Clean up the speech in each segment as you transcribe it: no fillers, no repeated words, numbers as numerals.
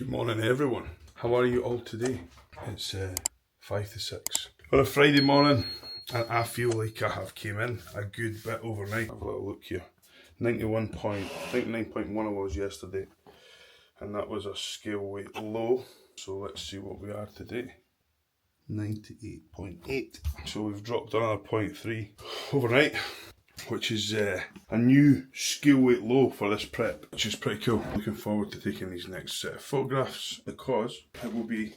Good morning everyone. How are you all today? It's 5 to 6 on a Friday morning and I feel like I have came in a good bit overnight. Have a little look here. 91 point, I think 9.1 I was yesterday, and that was a scale weight low. So let's see what we are today. 98.8. So we've dropped another 0.3 overnight, which is a new scale weight low for this prep, which is pretty cool. Looking forward to taking these next set of photographs because it will be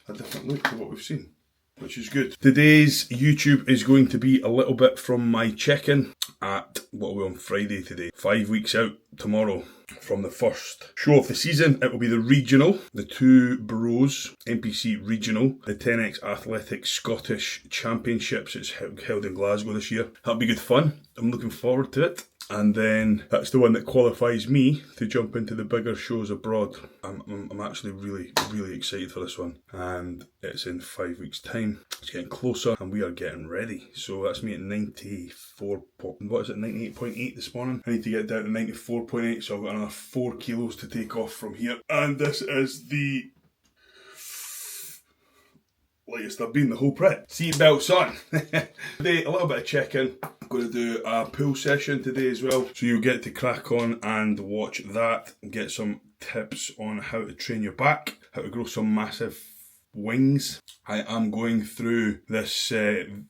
a different look to what we've seen, which is good. Today's YouTube is going to be a little bit from my check-in at, what are we on, Friday today? 5 weeks out tomorrow from the first show of the season. It will be the regional, the Two Bros NPC regional, the 10x Athletics Scottish Championships. It's held in Glasgow this year. That'll be good fun. I'm looking forward to it. And then that's the one that qualifies me to jump into the bigger shows abroad. I'm actually really excited for this one. And it's in 5 weeks' time. It's getting closer and we are getting ready. So that's me at 98.8 this morning. I need to get down to 94.8, so I've got another 4 kilos to take off from here. And this is the lightest I've been the whole prep. Seatbelts on. Today, a little bit of check-in. I'm going to do a pool session today as well, so you'll get to crack on and watch that and get some tips on how to train your back, how to grow some massive wings. I am going through this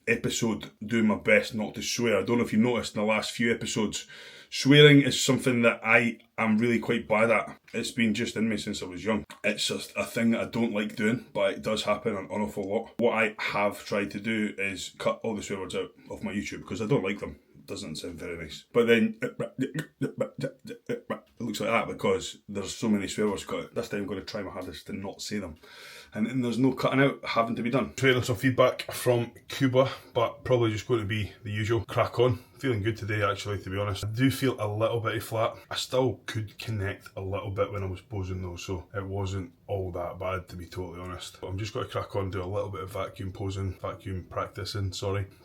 episode doing my best not to swear. I don't know if you noticed in the last few episodes, swearing is something that I am really quite bad at. It's been just in me since I was young. It's just a thing that I don't like doing, but it does happen an awful lot. What I have tried to do is cut all the swear words out of my YouTube because I don't like them. It doesn't sound very nice. But then it looks like that because there's so many swear words cut out. This time I'm going to try my hardest to not say them. And there's no cutting out having to be done. Trailing some feedback from Cuba, but probably just going to be the usual crack on. Feeling good today actually, to be honest. I do feel a little bit flat. I still could connect a little bit when I was posing though, so it wasn't all that bad to be totally honest. But I'm just going to crack on, do a little bit of vacuum practicing,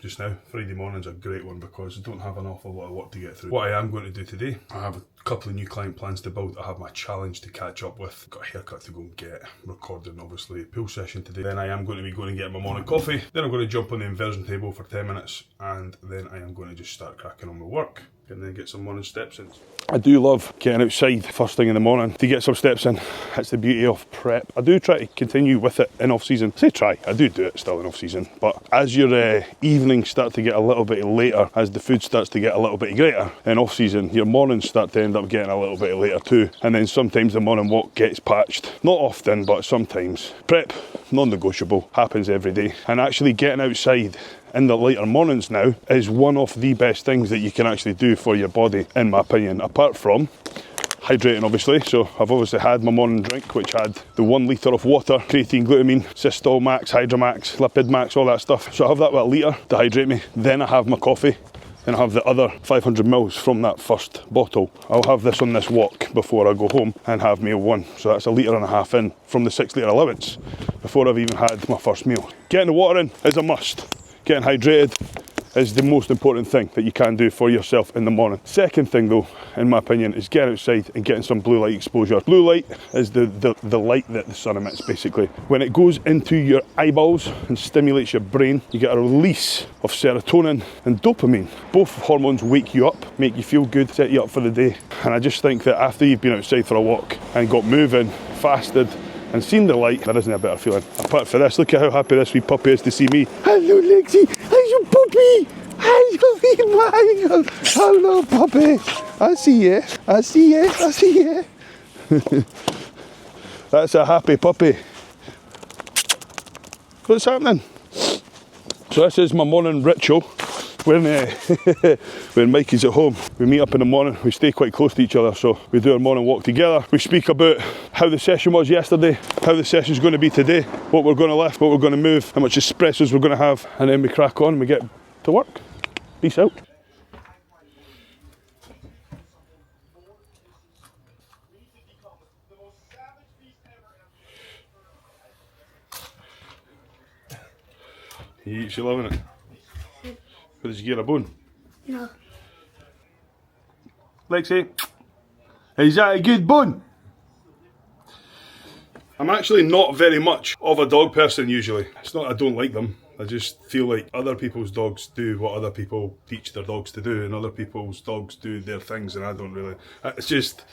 just now. Friday morning's a great one because I don't have an awful lot of work to get through. What I am going to do today, I have a couple of new client plans to build. I have my challenge to catch up with. Got a haircut to go and get, recording obviously a pool session today. Then I am going to be going and getting my morning coffee. Then I'm going to jump on the inversion table for 10 minutes and then I am going to just start cracking on with work and then get some morning steps in. I do love getting outside first thing in the morning to get some steps in. That's the beauty of prep. I do try to continue with it in off season. I say try, I do it still in off season, but as your evenings start to get a little bit later, as the food starts to get a little bit greater in off season, your mornings start to end up getting a little bit later too, and then sometimes the morning walk gets patched. Not often, but sometimes. Prep, non-negotiable, happens every day, and actually getting outside in the later mornings now is one of the best things that you can actually do for your body, in my opinion, apart from hydrating obviously. So I've obviously had my morning drink, which had the 1 litre of water, creatine, glutamine, Systol Max, Hydromax, Lipid Max, all that stuff. So I have that with a litre to hydrate me. Then I have my coffee, and I have the other 500 mils from that first bottle. I'll have this on this walk before I go home and have meal one. So that's a litre and a half in from the 6 litre allowance before I've even had my first meal. Getting the water in is a must. Getting hydrated is the most important thing that you can do for yourself in the morning. Second thing though, in my opinion, is getting outside and getting some blue light exposure. Blue light is the light that the sun emits basically. When it goes into your eyeballs and stimulates your brain, you get a release of serotonin and dopamine. Both hormones wake you up, make you feel good, set you up for the day. And I just think that after you've been outside for a walk and got moving, fasted, and seen the light, there isn't a better feeling. Apart from this, look at how happy this wee puppy is to see me. Hello Lexi, how's your puppy? Hello puppy, I see you, I see you, I see you. That's a happy puppy. What's happening? So this is my morning ritual. When Mike is at home, we meet up in the morning, we stay quite close to each other, so we do our morning walk together. We speak about how the session was yesterday, how the session's going to be today, what we're going to lift, what we're going to move, how much espressos we're going to have, and then we crack on and we get to work. Peace out. You loving it? Did you get a bone? No. Lexi, is that a good bone? I'm actually not very much of a dog person usually. It's not I don't like them. I just feel like other people's dogs do what other people teach their dogs to do, and other people's dogs do their things, and I don't really. It's just,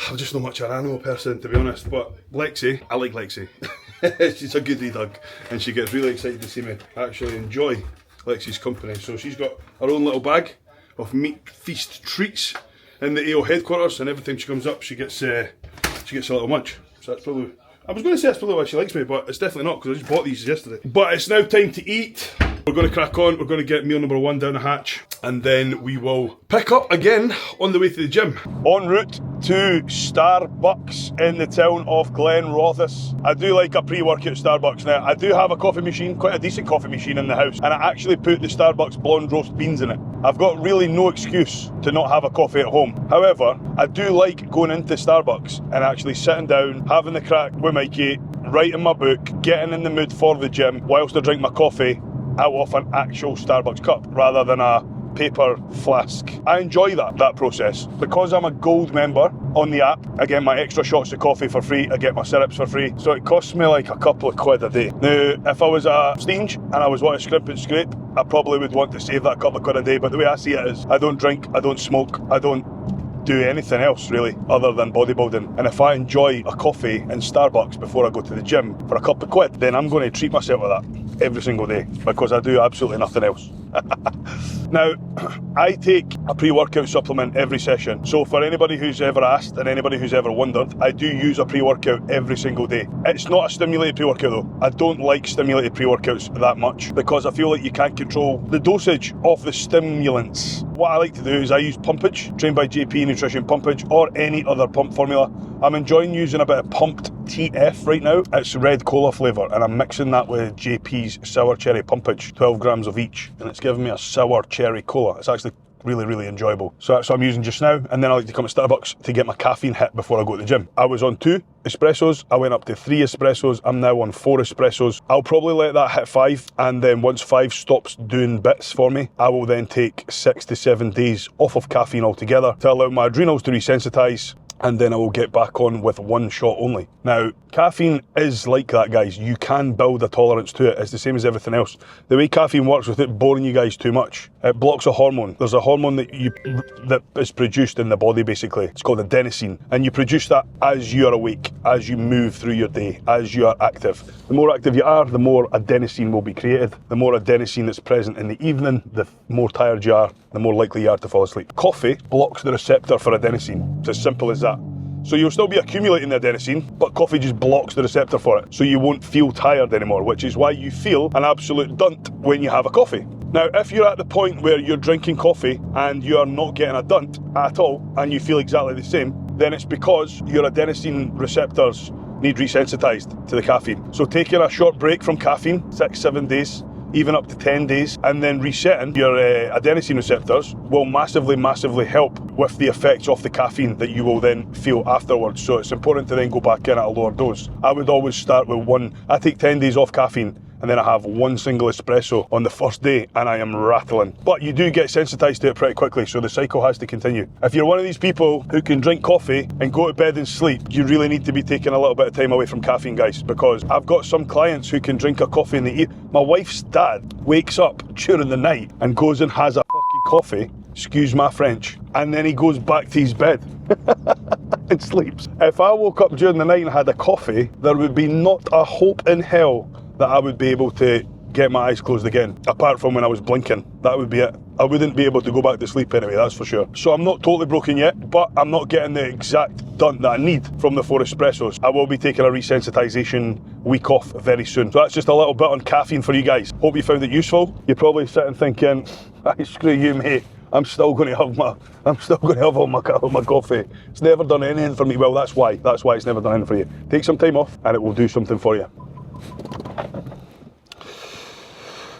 I'm just not much of an animal person, to be honest. But Lexi, I like Lexi. She's a goodie dog, and she gets really excited to see me. I actually enjoy Lexi's company. So she's got her own little bag of meat feast treats in the AO headquarters, and every time she comes up, she gets a little munch. So that's probably. I was going to say that's probably why she likes me, but it's definitely not, because I just bought these yesterday. But it's now time to eat. We're going to crack on. We're going to get meal number 1 down the hatch, and then we will pick up again on the way to the gym. En route to Starbucks in the town of Glenrothes. I do like a pre-workout Starbucks. Now, I do have a coffee machine, quite a decent coffee machine in the house, and I actually put the Starbucks blonde roast beans in it. I've got really no excuse to not have a coffee at home. However, I do like going into Starbucks and actually sitting down, having the crack with Mikey, writing my book, getting in the mood for the gym, whilst I drink my coffee out of an actual Starbucks cup rather than a paper flask. I enjoy that process. Because I'm a gold member on the app, I get my extra shots of coffee for free, I get my syrups for free, so it costs me like a couple of quid a day. Now, if I was a stinge and I was wanting to scrimp and scrape, I probably would want to save that couple of quid a day, but the way I see it is, I don't drink, I don't smoke, I don't do anything else really other than bodybuilding, and if I enjoy a coffee in Starbucks before I go to the gym for a couple of quid, then I'm going to treat myself with that every single day, because I do absolutely nothing else. Now, I take a pre-workout supplement every session, so for anybody who's ever asked and anybody who's ever wondered, I do use a pre-workout every single day. It's not a stimulated pre-workout though. I don't like stimulated pre-workouts that much, because I feel like you can't control the dosage of the stimulants. What I like to do is I use Pumpage, trained by JP Nutrition Pumpage, or any other pump formula. I'm enjoying using a bit of pumped TF right now. It's red cola flavour, and I'm mixing that with JP's sour cherry Pumpage, 12 grams of each, and it's giving me a sour cherry cola. It's actually really enjoyable. So that's what I'm using just now, and then I like to come to Starbucks to get my caffeine hit before I go to the gym. I was on 2 espressos, I went up to 3 espressos, I'm now on 4 espressos. I'll probably let that hit 5, and then once 5 stops doing bits for me, I will then take 6 to 7 days off of caffeine altogether to allow my adrenals to resensitise, and then I will get back on with 1 shot only. Now, caffeine is like that, guys. You can build a tolerance to it. It's the same as everything else. The way caffeine works, without boring you guys too much, it blocks a hormone. There's a hormone that is produced in the body, basically. It's called adenosine, and you produce that as you are awake, as you move through your day, as you are active. The more active you are, the more adenosine will be created. The more adenosine that's present in the evening, the more tired you are, the more likely you are to fall asleep. Coffee blocks the receptor for adenosine. It's as simple as that. So you'll still be accumulating the adenosine, but coffee just blocks the receptor for it. So you won't feel tired anymore, which is why you feel an absolute dunt when you have a coffee. Now, if you're at the point where you're drinking coffee and you are not getting a dunt at all, and you feel exactly the same, then it's because your adenosine receptors need resensitized to the caffeine. So taking a short break from caffeine, 6-7 days, even up to 10 days, and then resetting your adenosine receptors will massively help with the effects of the caffeine that you will then feel afterwards. So it's important to then go back in at a lower dose. I would always start with 1. I take 10 days off caffeine, and then I have 1 single espresso on the first day, and I am rattling. But you do get sensitized to it pretty quickly, so the cycle has to continue. If you're one of these people who can drink coffee and go to bed and sleep, you really need to be taking a little bit of time away from caffeine, guys, because I've got some clients who can drink a coffee in the evening. My wife's dad wakes up during the night and goes and has a fucking coffee, excuse my French, and then he goes back to his bed and sleeps. If I woke up during the night and had a coffee, there would be not a hope in hell that I would be able to get my eyes closed again, apart from when I was blinking. That would be it. I wouldn't be able to go back to sleep anyway, that's for sure. So I'm not totally broken yet, but I'm not getting the exact dunt that I need from the 4 espressos. I will be taking a resensitization week off very soon. So that's just a little bit on caffeine for you guys. Hope you found it useful. You're probably sitting thinking, screw you, mate. I'm still going to have all my coffee. It's never done anything for me. Well, that's why it's never done anything for you. Take some time off and it will do something for you.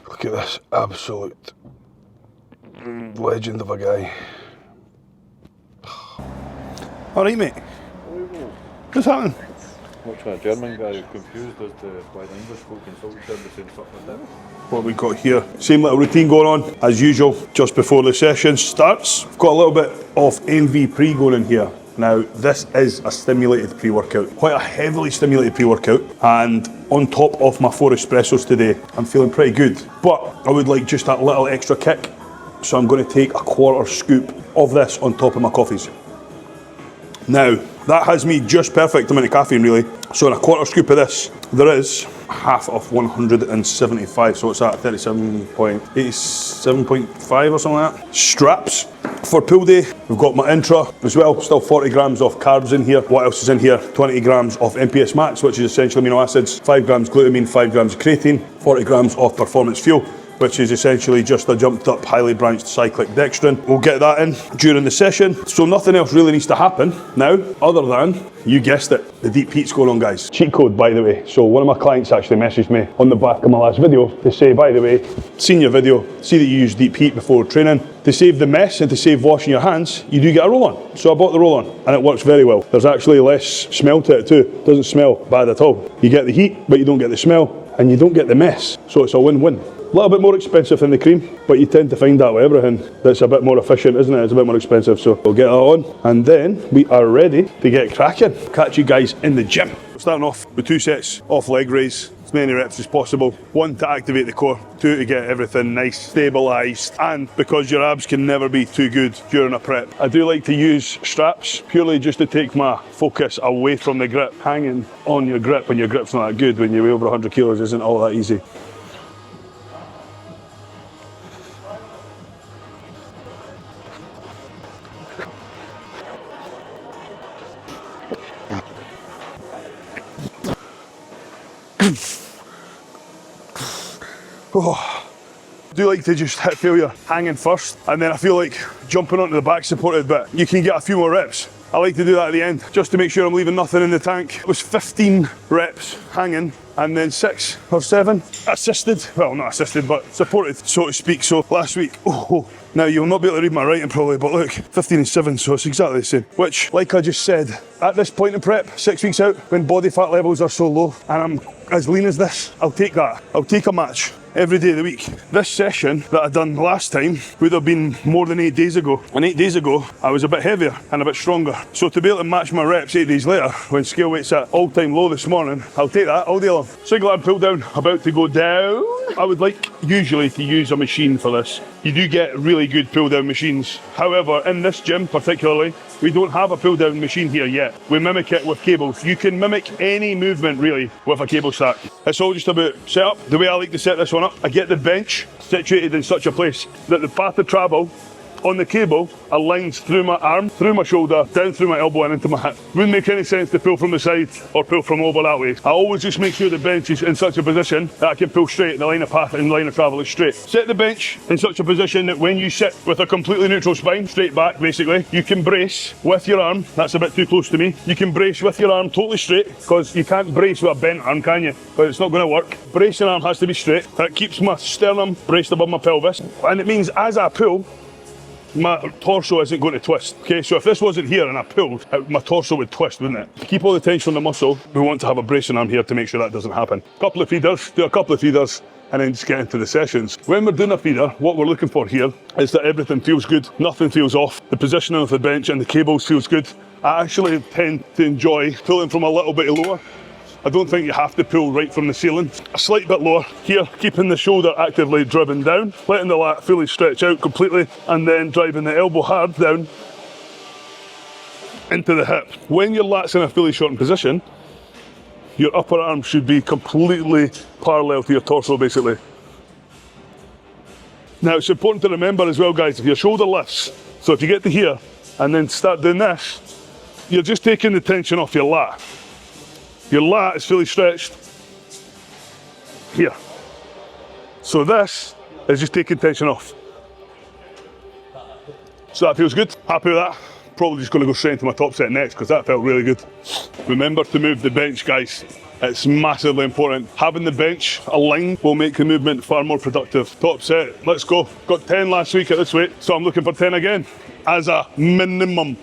Look at this absolute legend of a guy. All right, mate. What's happening? Watching a German guy who's confused as to why the English folk insult each other the same stuff like that. What we got here? Same little routine going on as usual. Just before the session starts, we've got a little bit of NV pre going in here. Now, this is a stimulated pre-workout, quite a heavily stimulated pre-workout, and on top of my 4 espressos today, I'm feeling pretty good. But I would like just that little extra kick, so I'm going to take a 1/4 scoop of this on top of my coffees. Now, that has me just perfect amount of caffeine really. So in a 1/4 scoop of this, there is half of 175, so it's at 37.87.5 or something like that. Straps for pull day, we've got my intra as well, still 40 grams of carbs in here. What else is in here? 20 grams of MPS max, which is essentially amino acids, 5 grams glutamine, 5 grams of creatine, 40 grams of performance fuel, which is essentially just a jumped up highly branched cyclic dextrin. We'll get that in during the session. So nothing else really needs to happen now, other than, you guessed it, the deep heat's going on, guys. Cheat code, by the way. So one of my clients actually messaged me on the back of my last video to say, by the way, seen your video, see that you use deep heat before training. To save the mess and to save washing your hands, you do get a roll-on. So I bought the roll-on and it works very well. There's actually less smell to it too. It doesn't smell bad at all. You get the heat, but you don't get the smell and you don't get the mess. So it's a win-win. A little bit more expensive than the cream, but you tend to find that with everything that's a bit more efficient, isn't it? It's a bit more expensive, so we'll get that on. And then we are ready to get cracking. Catch you guys in the gym. We're starting off with 2 sets of leg raise, as many reps as possible. 1 to activate the core, 2 to get everything nice, stabilised, and because your abs can never be too good during a prep. I do like to use straps, purely just to take my focus away from the grip. Hanging on your grip when your grip's not that good when you weigh over 100 kilos isn't all that easy. Oh, I do like to just hit failure hanging first, and then I feel like jumping onto the back supported bit, you can get a few more reps. I like to do that at the end, just to make sure I'm leaving nothing in the tank. It was 15 reps hanging, and then 6 or 7 assisted, well not assisted, but supported, so to speak. So last week, now you'll not be able to read my writing probably, but look, 15 and 7, so it's exactly the same. Which, like I just said, at this point in prep, 6 weeks out, when body fat levels are so low, and I'm as lean as this, I'll take that. I'll take a match every day of the week. This session that I done last time would have been more than 8 days ago. And 8 days ago, I was a bit heavier and a bit stronger. So to be able to match my reps 8 days later, when scale weight's at all-time low this morning, I'll take that all day long. Single arm pull down, about to go down. I would like usually to use a machine for this. You do get really good pull down machines. However, in this gym particularly, we don't have a pull down machine here yet. We mimic it with cables. You can mimic any movement really with a cable stack. It's all just about setup. The way I like to set this one up, I get the bench situated in such a place that the path of travel on the cable aligns through my arm, through my shoulder, down through my elbow and into my hip. Wouldn't make any sense to pull from the side or pull from over that way. I always just make sure the bench is in such a position that I can pull straight, the line of path and line of travel is straight. Set the bench in such a position that when you sit with a completely neutral spine, straight back basically, you can brace with your arm. That's a bit too close to me. You can brace with your arm totally straight, because you can't brace with a bent arm, can you? But it's not going to work. Bracing arm has to be straight. That keeps my sternum braced above my pelvis, and it means as I pull, my torso isn't going to twist. Okay, so if this wasn't here and I pulled, my torso would twist, wouldn't it? To keep all the tension on the muscle, we want to have a bracing arm here to make sure that doesn't happen. Couple of feeders, do a couple of feeders, and then just get into the sessions. When we're doing a feeder, what we're looking for here is that everything feels good, nothing feels off. The positioning of the bench and the cables feels good. I actually tend to enjoy pulling from a little bit lower. I don't think you have to pull right from the ceiling. A slight bit lower here, keeping the shoulder actively driven down, letting the lat fully stretch out completely, and then driving the elbow hard down into the hip. When your lat's in a fully shortened position, your upper arm should be completely parallel to your torso basically. Now it's important to remember as well, guys, if your shoulder lifts, so if you get to here and then start doing this, you're just taking the tension off your lat. Your lat is fully stretched here. So this is just taking tension off. So that feels good. Happy with that. Probably just going to go straight into my top set next, because that felt really good. Remember to move the bench, guys. It's massively important. Having the bench aligned will make the movement far more productive. Top set, let's go. Got 10 last week at this weight, so I'm looking for 10 again as a minimum.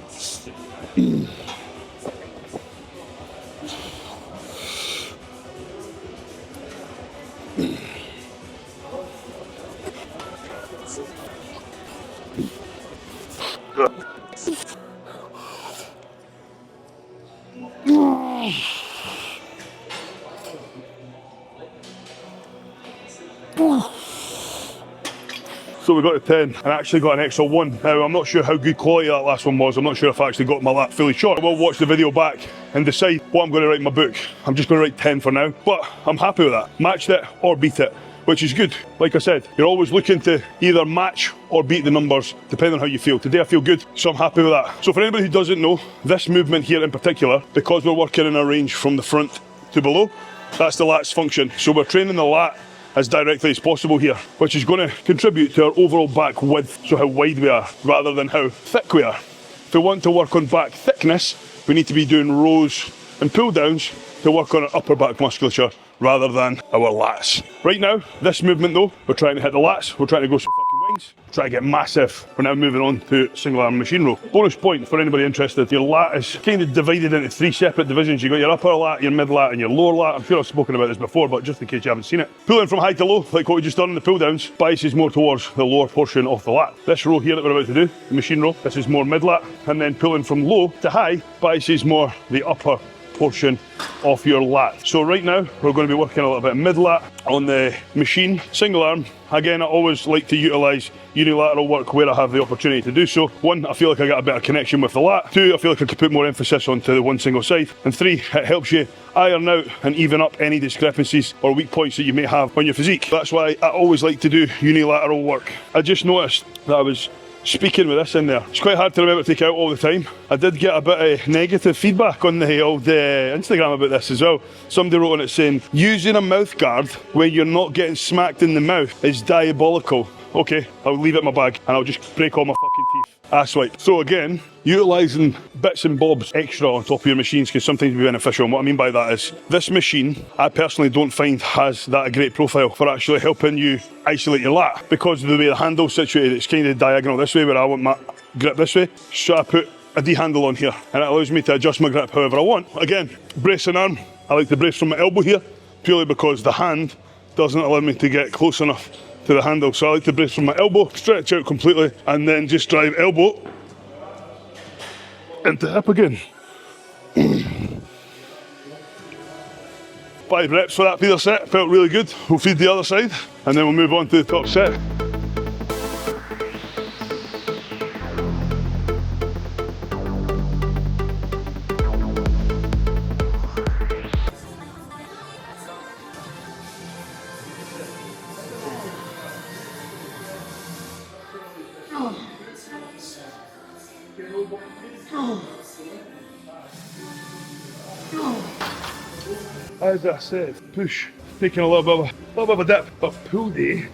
So we got to 10 and actually got an extra 1. Now I'm not sure how good quality that last one was. I'm not sure if I actually got my lat fully shot. I will watch the video back and decide what I'm going to write in my book. I'm just going to write 10 for now, but I'm happy with that. Matched it or beat it, which is good. Like I said, you're always looking to either match or beat the numbers, depending on how you feel. Today I feel good, so I'm happy with that. So for anybody who doesn't know, this movement here in particular, because we're working in a range from the front to below, that's the lat's function. So we're training the lat as directly as possible here, which is going to contribute to our overall back width, so how wide we are, rather than how thick we are. If we want to work on back thickness, we need to be doing rows and pull downs to work on our upper back musculature, rather than our lats. Right now, this movement though, we're trying to hit the lats, we're trying to go some fucking wings, try to get massive. We're now moving on to single arm machine row. Bonus point for anybody interested, your lat is kind of divided into 3 separate divisions. You've got your upper lat, your mid lat and your lower lat. I'm sure I've spoken about this before, but just in case you haven't seen it. Pulling from high to low, like what we just done in the pull downs, biases more towards the lower portion of the lat. This row here that we're about to do, the machine row, this is more mid lat, and then pulling from low to high, biases more the upper portion of your lat. So right now we're going to be working a little bit mid lat on the machine, single arm. Again, I always like to utilise unilateral work where I have the opportunity to do so. 1, I feel like I get a better connection with the lat. 2, I feel like I can put more emphasis onto the one single side. And 3, it helps you iron out and even up any discrepancies or weak points that you may have on your physique. That's why I always like to do unilateral work. I just noticed that I was speaking with this in there. It's quite hard to remember to take out all the time. I did get a bit of negative feedback on the old Instagram about this as well. Somebody wrote on it saying, using a mouth guard when you're not getting smacked in the mouth is diabolical. Okay, I'll leave it in my bag and I'll just break all my fucking teeth. Asswipe. So again, utilising bits and bobs extra on top of your machines can sometimes be beneficial. And what I mean by that is, this machine, I personally don't find has that great profile for actually helping you isolate your lat. Because of the way the handle's situated, it's kind of diagonal this way where I want my grip this way. So I put a D handle on here and it allows me to adjust my grip however I want. Again, bracing arm, I like to brace from my elbow here, purely because the hand doesn't allow me to get close enough to the handle. So I like to brace from my elbow, stretch out completely, and then just drive elbow into hip again. 5 reps for that for either set, felt really good. We'll feed the other side, and then we'll move on to the top set. As I said, push, taking a little bit of a dip, but pull day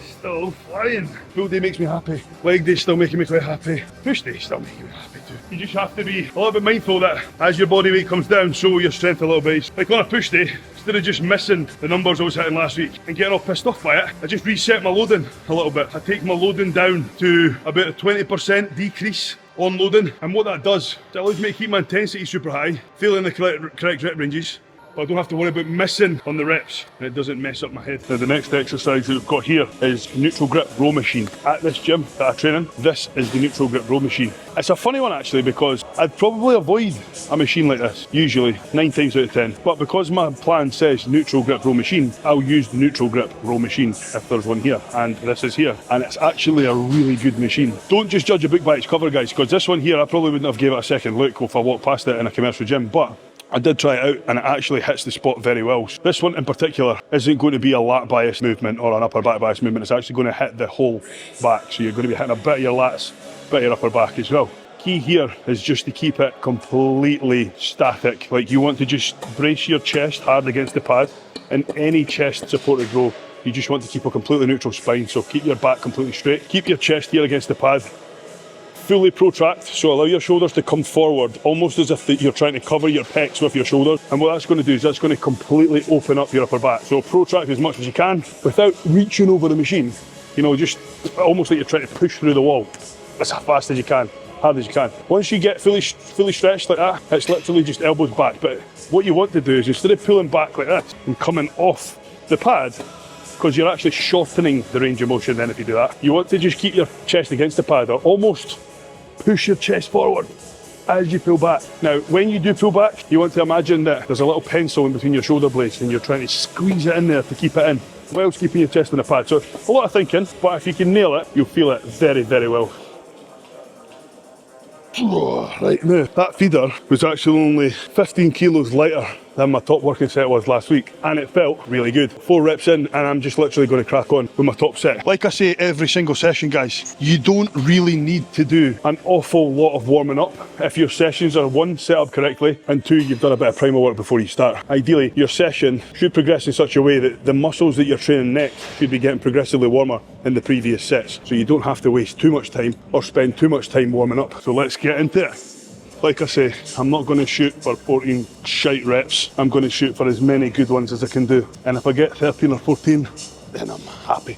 still flying. Pull day makes me happy. Leg day still making me quite happy. Push day still making me happy too. You just have to be a little bit mindful that as your body weight comes down, so will your strength a little bit. Like on a push day, instead of just missing the numbers I was hitting last week and getting all pissed off by it, I just reset my loading a little bit. I take my loading down to about a 20% decrease on loading, and what that does, it allows me to keep my intensity super high, feeling the correct rep ranges, but I don't have to worry about missing on the reps, and it doesn't mess up my head. Now the next exercise that we've got here is neutral grip row machine. At this gym that I train in, this is the neutral grip row machine. It's a funny one actually, because I'd probably avoid a machine like this, usually 9 times out of 10. But because my plan says neutral grip row machine, I'll use the neutral grip row machine if there's one here, and this is here. And it's actually a really good machine. Don't just judge a book by its cover, guys, because this one here, I probably wouldn't have gave it a second look if I walked past it in a commercial gym, but I did try it out and it actually hits the spot very well. This one in particular isn't going to be a lat bias movement or an upper back bias movement. It's actually going to hit the whole back. So you're going to be hitting a bit of your lats, a bit of your upper back as well. Key here is just to keep it completely static. Like, you want to just brace your chest hard against the pad. In any chest supported row, you just want to keep a completely neutral spine. So keep your back completely straight. Keep your chest here against the pad. Fully protract, so allow your shoulders to come forward, almost as if you're trying to cover your pecs with your shoulders. And what that's going to do is that's going to completely open up your upper back. So protract as much as you can without reaching over the machine. You know, just almost like you're trying to push through the wall as fast as you can, hard as you can. Once you get fully stretched like that, it's literally just elbows back. But what you want to do is, instead of pulling back like this and coming off the pad, because you're actually shortening the range of motion then if you do that, you want to just keep your chest against the pad or almost push your chest forward as you pull back. Now, when you do pull back, you want to imagine that there's a little pencil in between your shoulder blades and you're trying to squeeze it in there to keep it in, whilst keeping your chest on the pad. So a lot of thinking, but if you can nail it, you'll feel it very, very well. Right now, that feeder was actually only 15 kilos lighter than my top working set was last week, and it felt really good. 4 reps in and I'm just literally going to crack on with my top set. Like I say every single session, guys, you don't really need to do an awful lot of warming up if your sessions are 1, set up correctly, and 2, you've done a bit of primal work before you start. Ideally, your session should progress in such a way that the muscles that you're training next should be getting progressively warmer in the previous sets, so you don't have to waste too much time or spend too much time warming up. So let's get into it. Like I say, I'm not going to shoot for 14 shite reps. I'm going to shoot for as many good ones as I can do. And if I get 13 or 14, then I'm happy.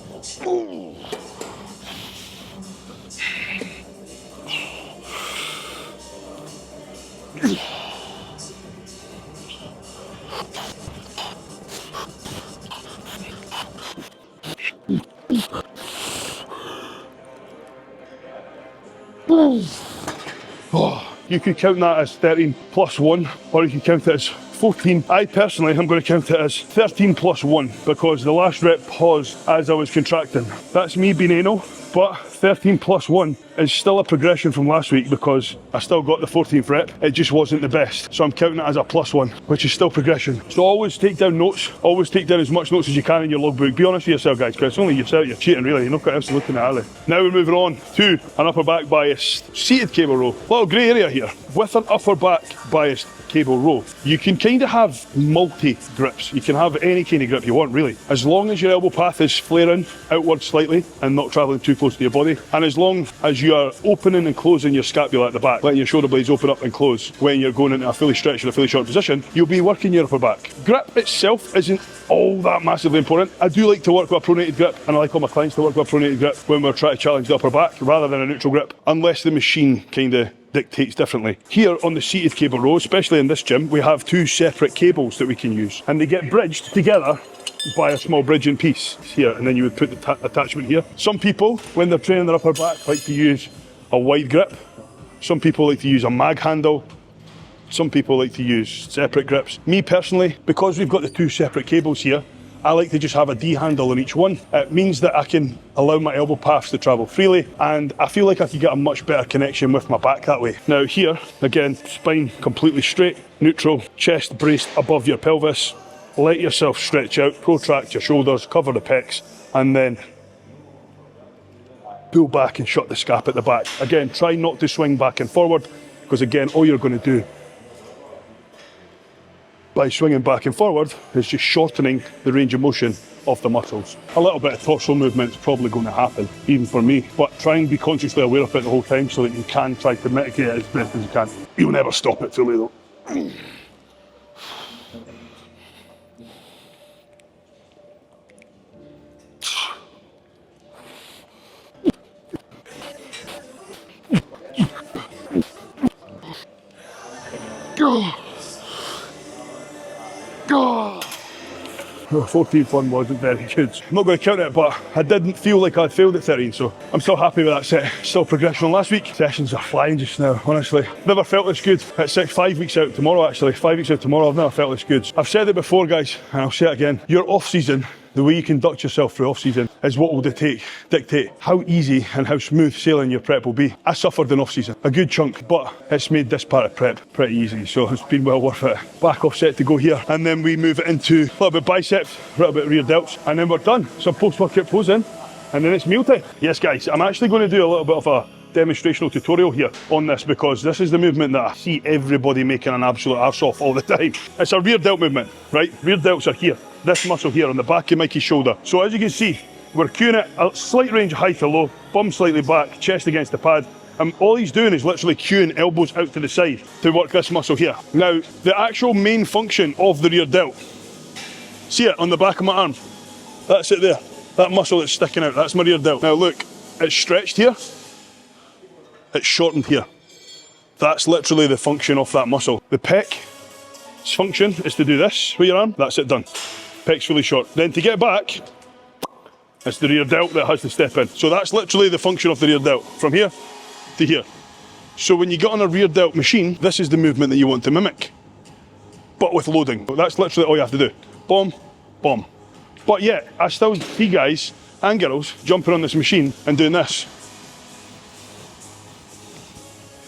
You could count that as 13 plus 1, or you could count it as 14. I personally am going to count it as 13 plus 1 because the last rep paused as I was contracting. That's me being anal, but 13 plus 1 is still a progression from last week because I still got the 14th rep. It just wasn't the best. So I'm counting it as a plus 1, which is still progression. So always take down notes. Always take down as much notes as you can in your logbook. Be honest with yourself, guys, because it's only yourself you're cheating, really. You're not got else to looking at, are they? Now we're moving on to an upper back biased seated cable row. Little grey area here. With an upper back biased cable row, you can kind of have multi grips. You can have any kind of grip you want, really, as long as your elbow path is flaring outward slightly and not travelling too close to your body, and as long as you are opening and closing your scapula at the back, letting your shoulder blades open up and close when you're going into a fully stretched or a fully short position, you'll be working your upper back. Grip itself isn't all that massively important. I do like to work with a pronated grip, and I like all my clients to work with a pronated grip when we're trying to challenge the upper back rather than a neutral grip, unless the machine kind of dictates differently. Here on the seated cable row, especially in this gym, we have 2 separate cables that we can use, and they get bridged together by a small bridging piece here, and then you would put the attachment here. Some people, when they're training their upper back, like to use a wide grip. Some people like to use a mag handle. Some people like to use separate grips. Me personally, because we've got the 2 separate cables here, I like to just have a D handle on each one. It means that I can allow my elbow paths to travel freely, and I feel like I can get a much better connection with my back that way. Now here, again, spine completely straight, neutral, chest braced above your pelvis. Let yourself stretch out, protract your shoulders, cover the pecs, and then pull back and shut the scap at the back. Again, try not to swing back and forward, because again, all you're going to do by swinging back and forward is just shortening the range of motion of the muscles. A little bit of torso movement is probably going to happen, even for me, but try and be consciously aware of it the whole time so that you can try to mitigate it as best as you can. You'll never stop it fully though. Go! 14th one wasn't very good. I'm not going to count it, but I didn't feel like I'd failed at 13, so I'm still happy with that set. Still progression on last week. Sessions are flying just now, honestly. Never felt this good. It's 5 weeks out tomorrow, actually. 5 weeks out tomorrow, I've never felt this good. I've said it before, guys, and I'll say it again. Your off-season, the way you conduct yourself through off-season, is what will dictate how easy and how smooth sailing your prep will be. I suffered in off-season, a good chunk, but it's made this part of prep pretty easy, so it's been well worth it. Back offset to go here, and then we move it into a little bit biceps, a little bit rear delts, and then we're done. Some post-workout posing, and then it's mealtime. Yes, guys, I'm actually going to do a little bit of a demonstrational tutorial here on this, because this is the movement that I see everybody making an absolute arse off all the time. It's a rear delt movement, right? Rear delts are here, this muscle here on the back of Mikey's shoulder. So as you can see, we're cueing it a slight range of high to low, bum slightly back, chest against the pad, and all he's doing is literally cueing elbows out to the side to work this muscle here. Now, the actual main function of the rear delt, see it on the back of my arm? That's it there, that muscle that's sticking out, that's my rear delt. Now look, it's stretched here, it's shortened here. That's literally the function of that muscle. The pec's function is to do this with your arm, that's it, done. Pec's fully short. Then to get back, it's the rear delt that has to step in. So that's literally the function of the rear delt, from here to here. So when you get on a rear delt machine, this is the movement that you want to mimic, but with loading. That's literally all you have to do. Boom, boom. But yet, I still see guys and girls jumping on this machine and doing this.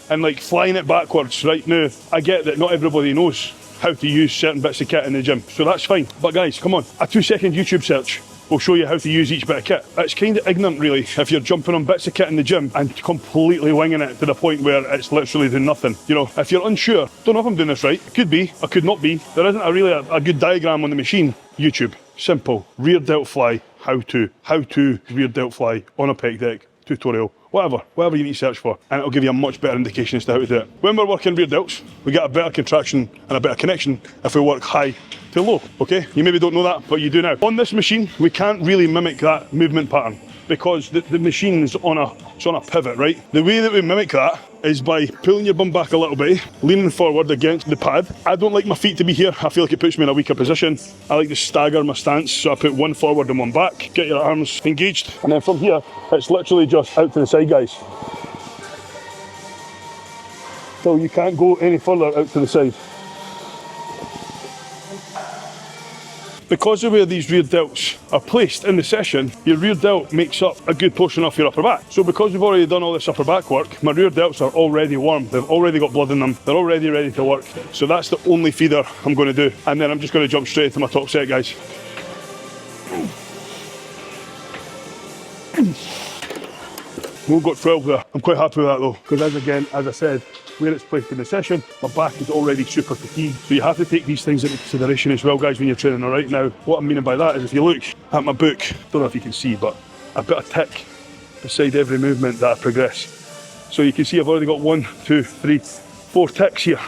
And like flying it backwards. Right now, I get that not everybody knows how to use certain bits of kit in the gym, so that's fine. But guys, come on, a 2-second YouTube search will show you how to use each bit of kit. It's kind of ignorant really if you're jumping on bits of kit in the gym and completely winging it to the point where it's literally doing nothing. You know, if you're unsure, don't know if I'm doing this right, it could be, or could not be, there isn't a good diagram on the machine. YouTube, simple, rear delt fly, how to rear delt fly on a pec deck, tutorial, whatever you need to search for, and it'll give you a much better indication as to how to do it. When we're working rear delts, we get a better contraction and a better connection if we work high to low, okay? You maybe don't know that, but you do now. On this machine, we can't really mimic that movement pattern because the machine's on a pivot, right? The way that we mimic that is by pulling your bum back a little bit, leaning forward against the pad. I don't like my feet to be here. I feel like it puts me in a weaker position. I like to stagger my stance, so I put one forward and one back. Get your arms engaged, and then from here, it's literally just out to the side, guys. So you can't go any further out to the side. Because of where these rear delts are placed in the session, your rear delt makes up a good portion of your upper back. So because we've already done all this upper back work, my rear delts are already warm. They've already got blood in them. They're already ready to work. So that's the only feeder I'm going to do. And then I'm just going to jump straight into my top set, guys. We've got 12 there. I'm quite happy with that though, because as I said, where it's placed in the session, my back is already super fatigued. So you have to take these things into consideration as well, guys, when you're training. All right, now, what I'm meaning by that is if you look at my book, don't know if you can see, but I've got a tick beside every movement that I progress. So you can see I've already got 1, 2, 3, 4 ticks here,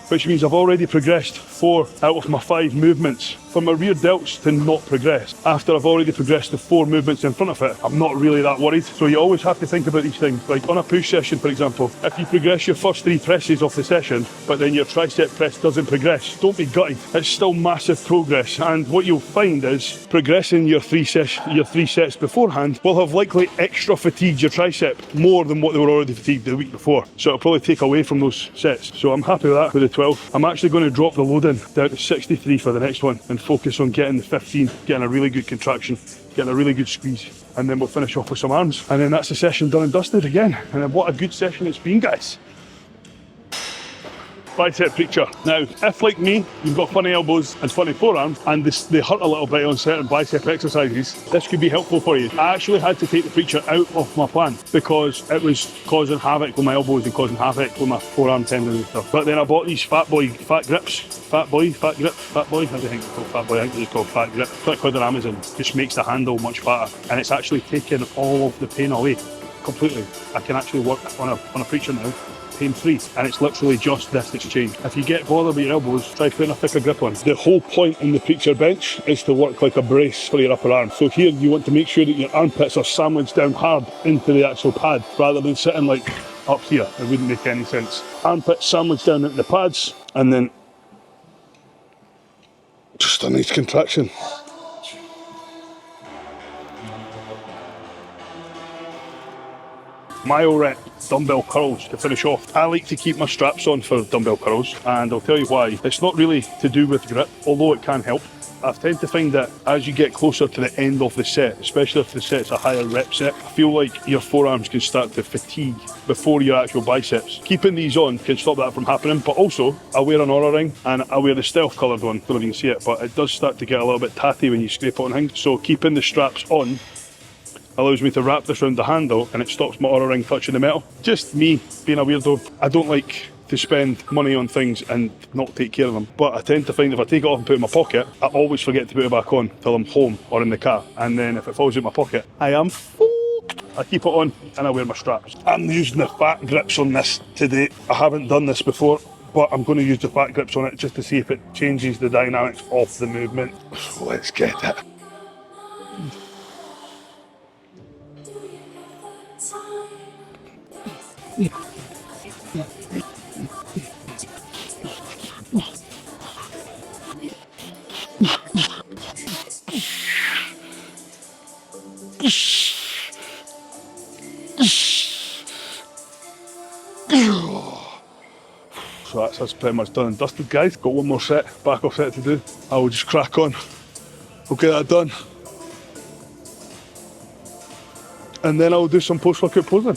which means I've already progressed 4 out of my 5 movements. For my rear delts to not progress, after I've already progressed the 4 movements in front of it, I'm not really that worried. So you always have to think about these things. Like on a push session, for example, if you progress your first 3 presses of the session, but then your tricep press doesn't progress, don't be gutted. It's still massive progress. And what you'll find is progressing your 3 sets beforehand will have likely extra fatigued your tricep more than what they were already fatigued the week before. So it'll probably take away from those sets. So I'm happy with that with the 12. I'm actually going to drop the loading down to 63 for the next one and focus on getting the 15, getting a really good contraction, getting a really good squeeze, and then we'll finish off with some arms. And then that's the session done and dusted again. And then what a good session it's been, guys. Bicep preacher. Now, if like me, you've got funny elbows and funny forearms, and they hurt a little bit on certain bicep exercises, this could be helpful for you. I actually had to take the preacher out of my plan because it was causing havoc with my elbows and causing havoc with my forearm tendons and stuff. But then I bought these fat boy, how do you think it's called? Fat boy, I think it's called fat grip. It's like on Amazon, just makes the handle much fatter, and it's actually taken all of the pain away completely. I can actually work on a preacher now pain-free, and it's literally just this that's changed. If you get bothered with your elbows, try putting a thicker grip on. The whole point in the preacher bench is to work like a brace for your upper arm. So here you want to make sure that your armpits are sandwiched down hard into the actual pad rather than sitting like up here. It wouldn't make any sense. Armpits sandwiched down into the pads, and then just a nice contraction. Myo rep dumbbell curls to finish off. I like to keep my straps on for dumbbell curls, and I'll tell you why. It's not really to do with grip, although it can help. I tend to find that as you get closer to the end of the set, especially if the set's a higher rep set, I feel like your forearms can start to fatigue before your actual biceps. Keeping these on can stop that from happening, but also I wear an Aura ring and I wear the stealth coloured one. I don't know if you can see it, but it does start to get a little bit tatty when you scrape it on things. So keeping the straps on allows me to wrap this around the handle and it stops my Aura ring touching the metal. Just me being a weirdo. I don't like to spend money on things and not take care of them, but I tend to find if I take it off and put it in my pocket, I always forget to put it back on till I'm home or in the car, and then if it falls out my pocket, I am fucked. I keep it on and I wear my straps. I'm using the fat grips on this today. I haven't done this before, but I'm going to use the fat grips on it just to see if it changes the dynamics of the movement. So let's get it. So that's pretty much done and dusted, guys. Got one more set, back off set to do. I will just crack on. We'll get that done. And then I'll do some post-workout posing.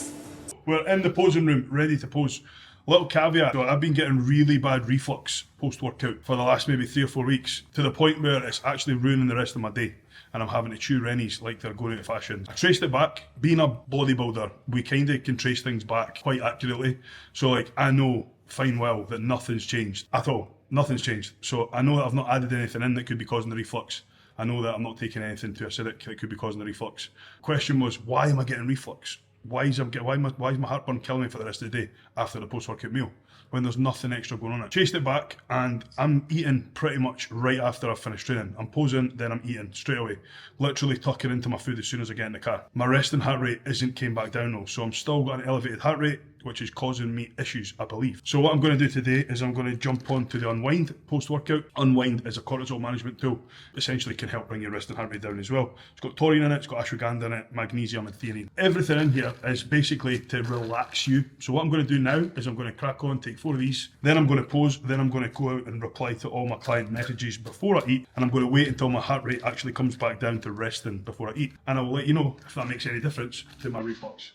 We're in the posing room, ready to pose. Little caveat, so I've been getting really bad reflux post-workout for the last maybe 3 or 4 weeks, to the point where it's actually ruining the rest of my day. And I'm having to chew rennies like they're going out of fashion. I traced it back. Being a bodybuilder, we kind of can trace things back quite accurately. So like, I know fine well that nothing's changed at all. Nothing's changed. So I know that I've not added anything in that could be causing the reflux. I know that I'm not taking anything too acidic that could be causing the reflux. Question was, why am I getting reflux? Why is my heartburn killing me for the rest of the day after the post-workout meal when there's nothing extra going on? I chased it back and I'm eating pretty much right after I've finished training. I'm posing, then I'm eating straight away. Literally tucking into my food as soon as I get in the car. My resting heart rate came back down though, so I'm still got an elevated heart rate, which is causing me issues, I believe. So what I'm going to do today is I'm going to jump on to the Unwind post-workout. Unwind is a cortisol management tool. Essentially can help bring your resting heart rate down as well. It's got taurine in it, it's got ashwagandha in it, magnesium and theanine. Everything in here is basically to relax you. So what I'm going to do now is I'm going to crack on, take 4 of these, then I'm going to pose, then I'm going to go out and reply to all my client messages before I eat, and I'm going to wait until my heart rate actually comes back down to resting before I eat. And I will let you know if that makes any difference to my reflux.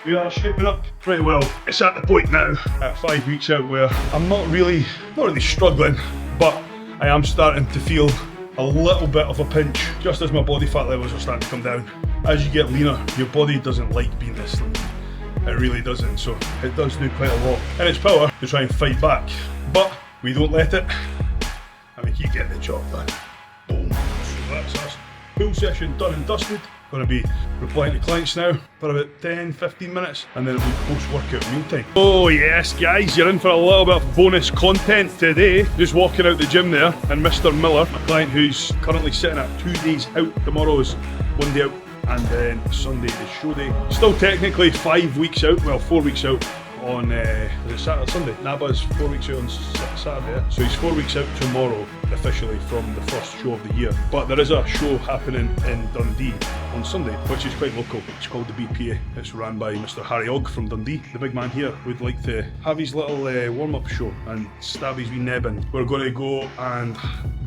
We are shaping up pretty well. It's at the point now, at 5 weeks out, where I'm not really struggling, but I am starting to feel a little bit of a pinch, just as my body fat levels are starting to come down. As you get leaner, your body doesn't like being this lean. It really doesn't, so it does do quite a lot in its power to try and fight back. But we don't let it, and we keep getting the job done. Boom. So that's us. Full session done and dusted. Going to be replying to clients now for about 10-15 minutes, and then it'll be post-workout mealtime. Oh yes guys, you're in for a little bit of bonus content today. Just walking out the gym there, and Mr. Miller, my client who's currently sitting at 2 days out. Tomorrow is 1 day out, and then Sunday is show day. Still technically 5 weeks out, well 4 weeks out on is it Saturday, Sunday? Naba's 4 weeks out on Saturday, so he's 4 weeks out tomorrow officially from the first show of the year. But there is a show happening in Dundee on Sunday, which is quite local. It's called the BPA. It's run by Mr. Harry Ogg from Dundee. The big man here would like to have his little warm-up show and stab his wee neb in. We're going to go and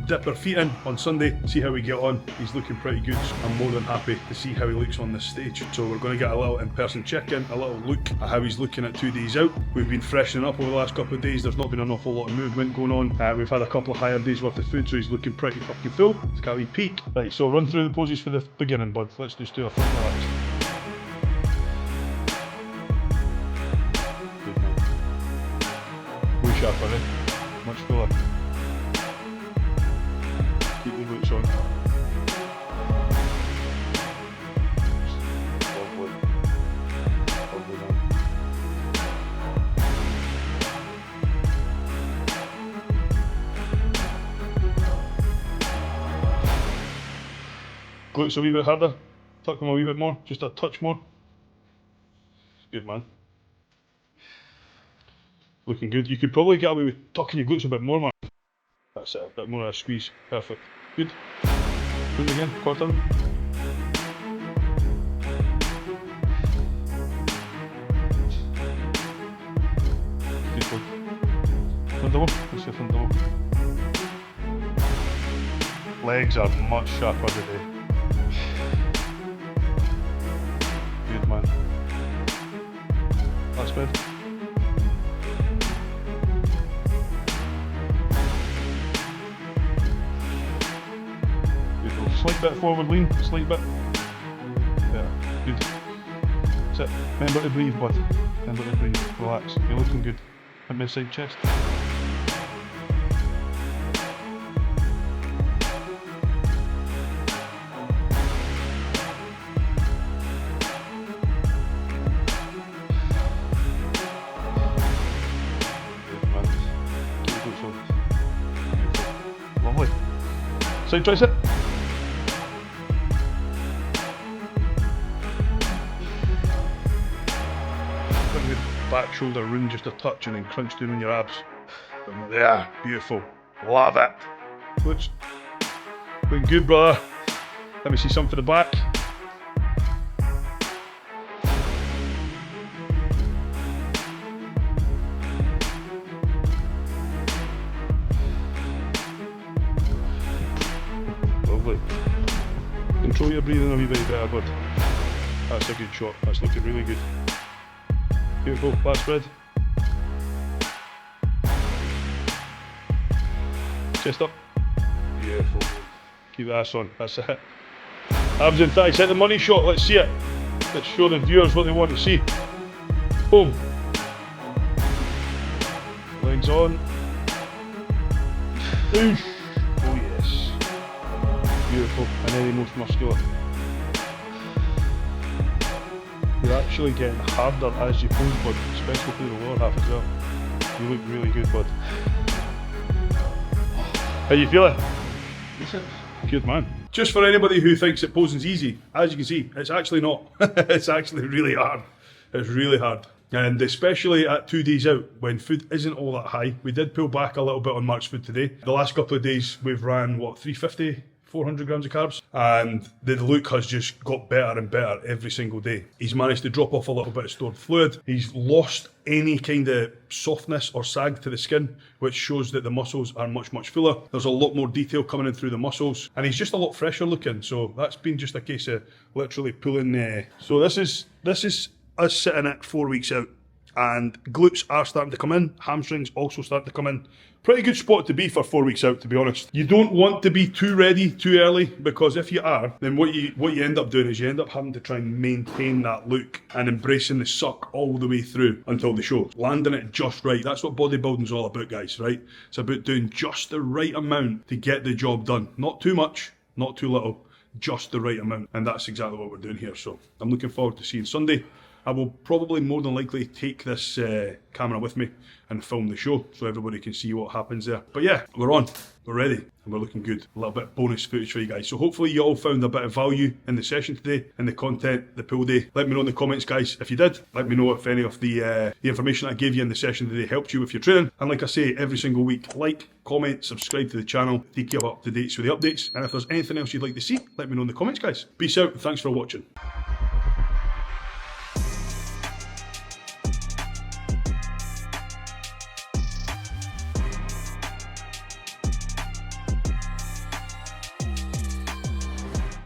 dip our feet in on Sunday, see how we get on. He's looking pretty good. I'm more than happy to see how he looks on this stage. So we're going to get a little in-person check-in, a little look at how he's looking at 2 days out. We've been freshening up over the last couple of days. There's not been an awful lot of movement going on. We've had a couple of higher days worth of food, so he's looking pretty fucking full. Let's get a wee peek. Right, so run through the poses for the beginning, bud. Let's just do a front relax. Good man. Way sharper, eh? Much fuller. Keep the glutes on. Lovely. Lovely man. Glutes a wee bit harder. Tuck them a wee bit more. Just a touch more. Good man. Looking good. You could probably get away with tucking your glutes a bit more, man. That's it, a bit more of a squeeze. Perfect. Good. Do it again, quarter. front double. Let's see front double. Legs are much sharper today. Good man. That's good. Beautiful. Slight bit forward lean, slight bit. Yeah, good. That's it. Remember to breathe, bud. Remember to breathe. Relax. You're looking good. Hit me side chest. Lovely. Side tricep. Bring the back shoulder round just a touch and then crunch down on your abs. Yeah, beautiful. Love it. Looks looking good, brother. Let me see some for the back. Lovely. Control your breathing a wee bit better, bud. That's a good shot. That's looking really good. Beautiful. Back spread. Chest up. Beautiful. Keep the ass on. That's it. Abs and thighs. Hit the money shot. Let's see it. Let's show the viewers what they want to see. Boom. Legs on. Oosh. Oh yes. Beautiful. And then the most muscular. You're actually getting harder as you pose, bud, especially through the lower half as well. You look really good, bud. How you feeling? Good man. Just for anybody who thinks that posing's easy, as you can see, it's actually not. It's actually really hard. It's really hard. And especially at 2 days out, when food isn't all that high. We did pull back a little bit on Mark's food today. The last couple of days we've ran, what, 350? 400 grams of carbs, and the look has just got better and better every single day. He's managed to drop off a little bit of stored fluid. He's lost any kind of softness or sag to the skin, which shows that the muscles are much fuller. There's a lot more detail coming in through the muscles, and he's just a lot fresher looking. So that's been just a case of literally pulling. So this is us sitting at 4 weeks out, and glutes are starting to come in. Hamstrings also starting to come in. Pretty good spot to be for 4 weeks out, to be honest. You don't want to be too ready too early, because if you are, then what you end up doing is you end up having to try and maintain that look and embracing the suck all the way through until the show. Landing it just right. That's what bodybuilding's all about, guys, right? It's about doing just the right amount to get the job done. Not too much, not too little, just the right amount. And that's exactly what we're doing here. So I'm looking forward to seeing Sunday. I will probably more than likely take this camera with me and film the show so everybody can see what happens there. But yeah, we're on, we're ready, and we're looking good. A little bit of bonus footage for you guys. So hopefully you all found a bit of value in the session today, in the content, the pull day. Let me know in the comments, guys, if you did. Let me know if any of the information I gave you in the session today helped you with your training. And like I say, every single week, like, comment, subscribe to the channel, to keep up to date with the updates. And if there's anything else you'd like to see, let me know in the comments, guys. Peace out, and thanks for watching.